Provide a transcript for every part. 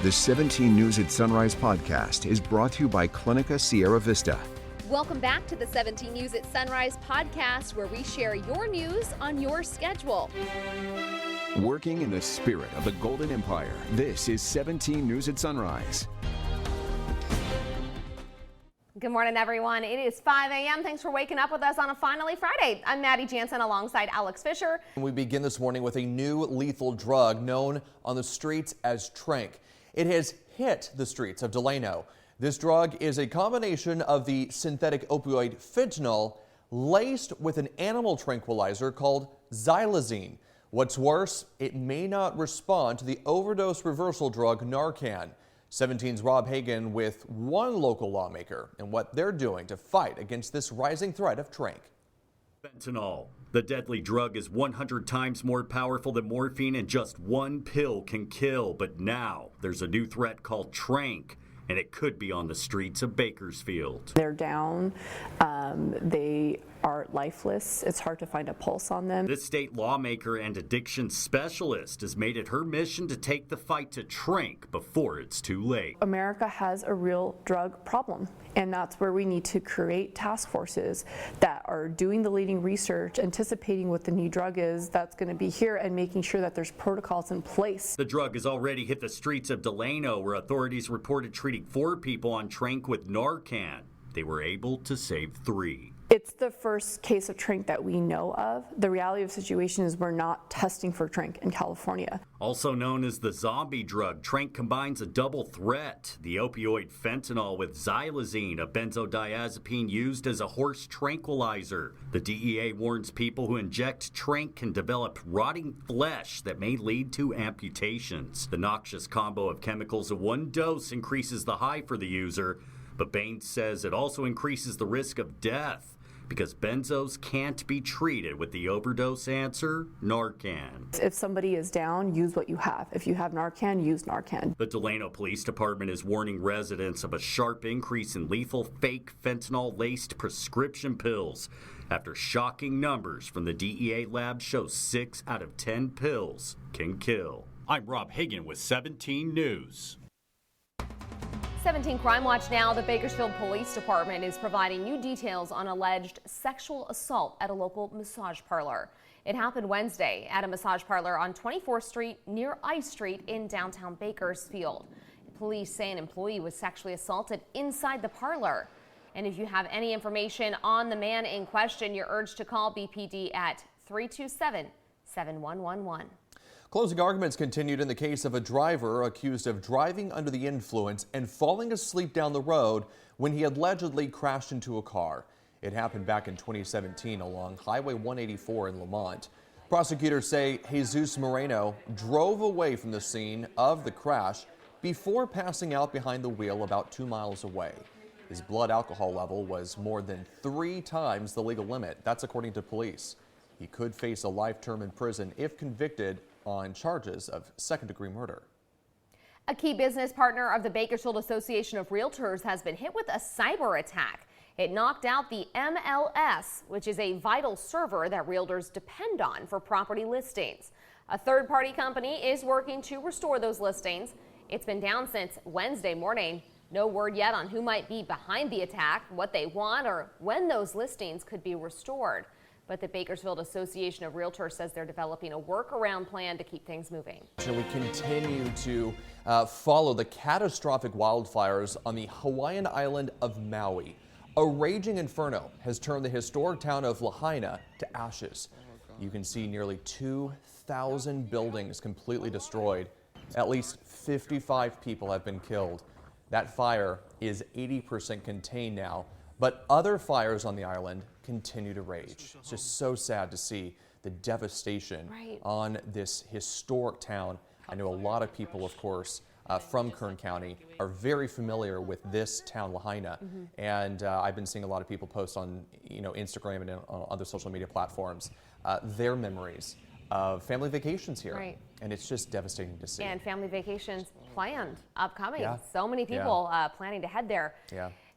The 17 News at Sunrise podcast is brought to you by Clinica Sierra Vista. Welcome back to the 17 News at Sunrise podcast, where we share your news on your schedule. Working in the spirit of the Golden Empire, this is 17 News at Sunrise. Good morning, everyone. It is 5 a.m. Thanks for waking up with us on a Finally Friday. I'm Maddie Jansen alongside Alex Fisher. We begin this morning with a new lethal drug known on the streets as Tranq. It has hit the streets of Delano. This drug is a combination of the synthetic opioid fentanyl laced with an animal tranquilizer called xylazine. What's worse, it may not respond to the overdose reversal drug Narcan. 17's Rob Hagan with one local lawmaker and what they're doing to fight against this rising threat of Tranq. Fentanyl. The deadly drug is 100 times more powerful than morphine, and just one pill can kill. But now there's a new threat called Tranq, and it could be on the streets of Bakersfield. They're down. They are lifeless. It's hard to find a pulse on them. This state lawmaker and addiction specialist has made it her mission to take the fight to Tranq before it's too late. America has a real drug problem, and that's where we need to create task forces that are doing the leading research, anticipating what the new drug is that's going to be here, and making sure that there's protocols in place. The drug has already hit the streets of Delano, where authorities reported treating 4 people on Tranq with Narcan. They were able to save 3. It's the first case of Tranq that we know of. The reality of the situation is we're not testing for Tranq in California. Also known as the zombie drug, Tranq combines a double threat: the opioid fentanyl with xylazine, a benzodiazepine used as a horse tranquilizer. The DEA warns people who inject Tranq can develop rotting flesh that may lead to amputations. The noxious combo of chemicals in one dose increases the high for the user, but Baines says it also increases the risk of death because benzos can't be treated with the overdose answer, Narcan. If somebody is down, use what you have. If you have Narcan, use Narcan. The Delano Police Department is warning residents of a sharp increase in lethal fake fentanyl-laced prescription pills after shocking numbers from the DEA lab show 6 out of 10 pills can kill. I'm Rob Hagan with 17 News. 17 Crime Watch now. The Bakersfield Police Department is providing new details on alleged sexual assault at a local massage parlor. It happened Wednesday at a massage parlor on 24th Street near Ice Street in downtown Bakersfield. Police say an employee was sexually assaulted inside the parlor. And if you have any information on the man in question, you're urged to call BPD at 327-7111. Closing arguments continued in the case of a driver accused of driving under the influence and falling asleep down the road when he allegedly crashed into a car. It happened back in 2017 along Highway 184 in Lamont. Prosecutors say Jesus Moreno drove away from the scene of the crash before passing out behind the wheel about 2 miles away. His blood alcohol level was more than 3 times the legal limit. That's according to police. He could face a life term in prison if convicted on charges of second-degree murder. A key business partner of the Bakersfield Association of Realtors has been hit with a cyber attack. It knocked out the MLS, which is a vital server that realtors depend on for property listings. A third-party company is working to restore those listings. It's been down since Wednesday morning. No word yet on who might be behind the attack, what they want, or when those listings could be restored. But the Bakersfield Association of Realtors says they're developing a workaround plan to keep things moving. We continue to follow the catastrophic wildfires on the Hawaiian island of Maui. A raging inferno has turned the historic town of Lahaina to ashes. You can see nearly 2,000 buildings completely destroyed. At least 55 people have been killed. That fire is 80% contained now, but other fires on the island continue to rage. It's just so sad to see the devastation on this historic town. I know a lot of people, of course, from Kern County are very familiar with this town, Lahaina, and I've been seeing a lot of people post on Instagram and on other social media platforms their memories of family vacations here, and it's just devastating to see. And family vacations planned, upcoming. So many people planning to head there.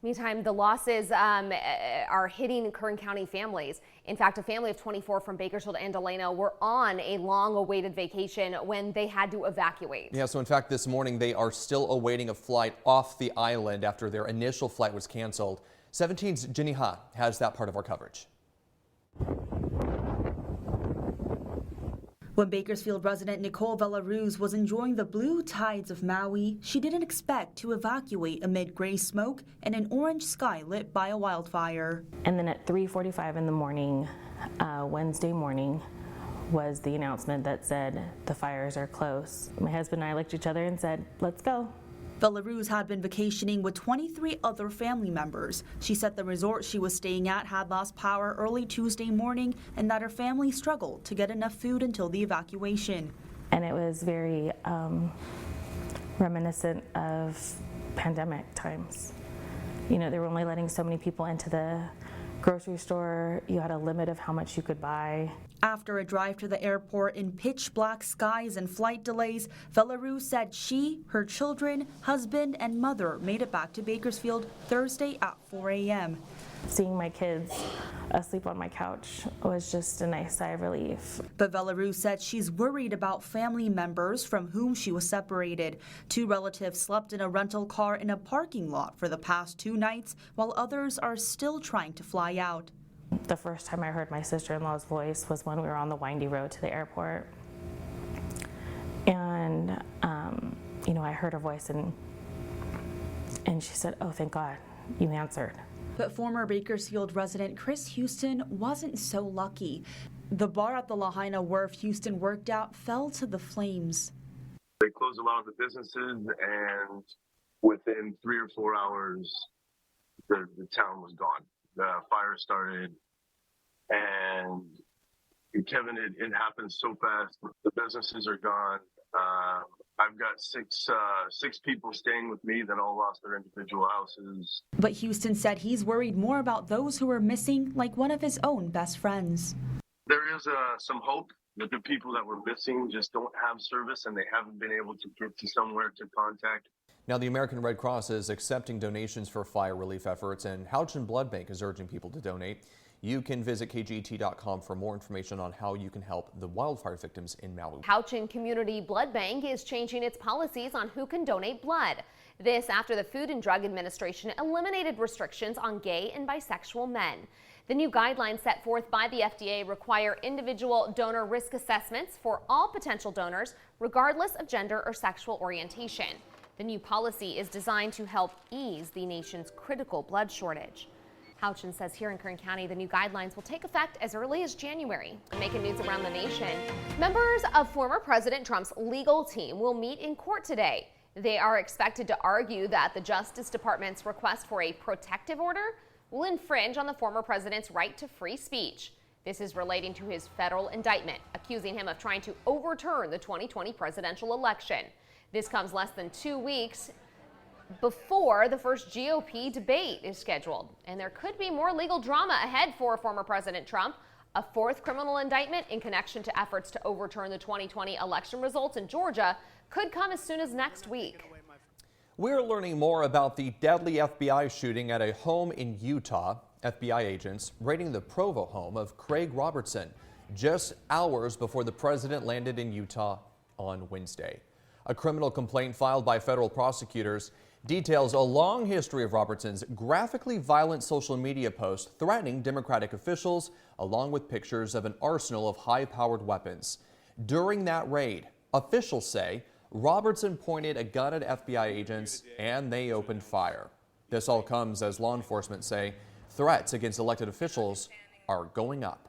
Meantime, the losses are hitting Kern County families. In fact, a family of 24 from Bakersfield and Delano were on a long-awaited vacation when they had to evacuate. Yeah, so in fact, this morning they are still awaiting a flight off the island after their initial flight was canceled. 17's Jenny Ha has that part of our coverage. When Bakersfield resident Nicole Villaruz was enjoying the blue tides of Maui, she didn't expect to evacuate amid gray smoke and an orange sky lit by a wildfire. And then at 3:45 in the morning, Wednesday morning, was the announcement that said the fires are close. My husband and I looked at each other and said, let's go. Villaruz had been vacationing with 23 other family members. She said the resort she was staying at had lost power early Tuesday morning and that her family struggled to get enough food until the evacuation. And it was very reminiscent of pandemic times. You know, they were only letting so many people into the grocery store. You had a limit of how much you could buy. After a drive to the airport in pitch black skies and flight delays, Villaruz said she, her children, husband, and mother made it back to Bakersfield Thursday at 4 a.m. Seeing my kids asleep on my couch was just a nice sigh of relief. But Villaruz said she's worried about family members from whom she was separated. 2 relatives slept in a rental car in a parking lot for the past 2 nights, while others are still trying to fly out. The first time I heard my sister-in-law's voice was when we were on the windy road to the airport. And, you know, I heard her voice and she said, oh, thank God, you answered. But former Bakersfield resident Chris Houston wasn't so lucky. The bar at the Lahaina Wharf Houston worked out fell to the flames. They closed a lot of the businesses, and within 3 or 4 hours, the town was gone. The fire started, and Kevin, it happened so fast. The businesses are gone. I've got six people staying with me that all lost their individual houses. But Houston said he's worried more about those who are missing, like one of his own best friends. There is some hope that the people that were missing just don't have service and they haven't been able to get to somewhere to contact. Now, the American Red Cross is accepting donations for fire relief efforts, and Hawaiian Blood Bank is urging people to donate. You can visit kget.com for more information on how you can help the wildfire victims in Maui. Hawaiian Community Blood Bank is changing its policies on who can donate blood. This after the Food and Drug Administration eliminated restrictions on gay and bisexual men. The new guidelines set forth by the FDA require individual donor risk assessments for all potential donors, regardless of gender or sexual orientation. The new policy is designed to help ease the nation's critical blood shortage. Houchin says here in Kern County, the new guidelines will take effect as early as January. Making news around the nation, members of former President Trump's legal team will meet in court today. They are expected to argue that the Justice Department's request for a protective order will infringe on the former president's right to free speech. This is relating to his federal indictment, accusing him of trying to overturn the 2020 presidential election. This comes less than 2 weeks before the first GOP debate is scheduled. And there could be more legal drama ahead for former President Trump. A 4th criminal indictment in connection to efforts to overturn the 2020 election results in Georgia could come as soon as next week. We're learning more about the deadly FBI shooting at a home in Utah. FBI agents raiding the Provo home of Craig Robertson just hours before the president landed in Utah on Wednesday. A criminal complaint filed by federal prosecutors details a long history of Robertson's graphically violent social media posts threatening Democratic officials, along with pictures of an arsenal of high-powered weapons. During that raid, officials say Robertson pointed a gun at FBI agents and they opened fire. This all comes as law enforcement say threats against elected officials are going up.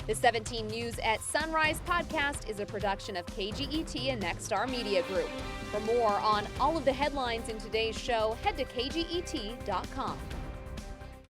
The 17 News at Sunrise podcast is a production of KGET and Nexstar Media Group. For more on all of the headlines in today's show, head to kget.com.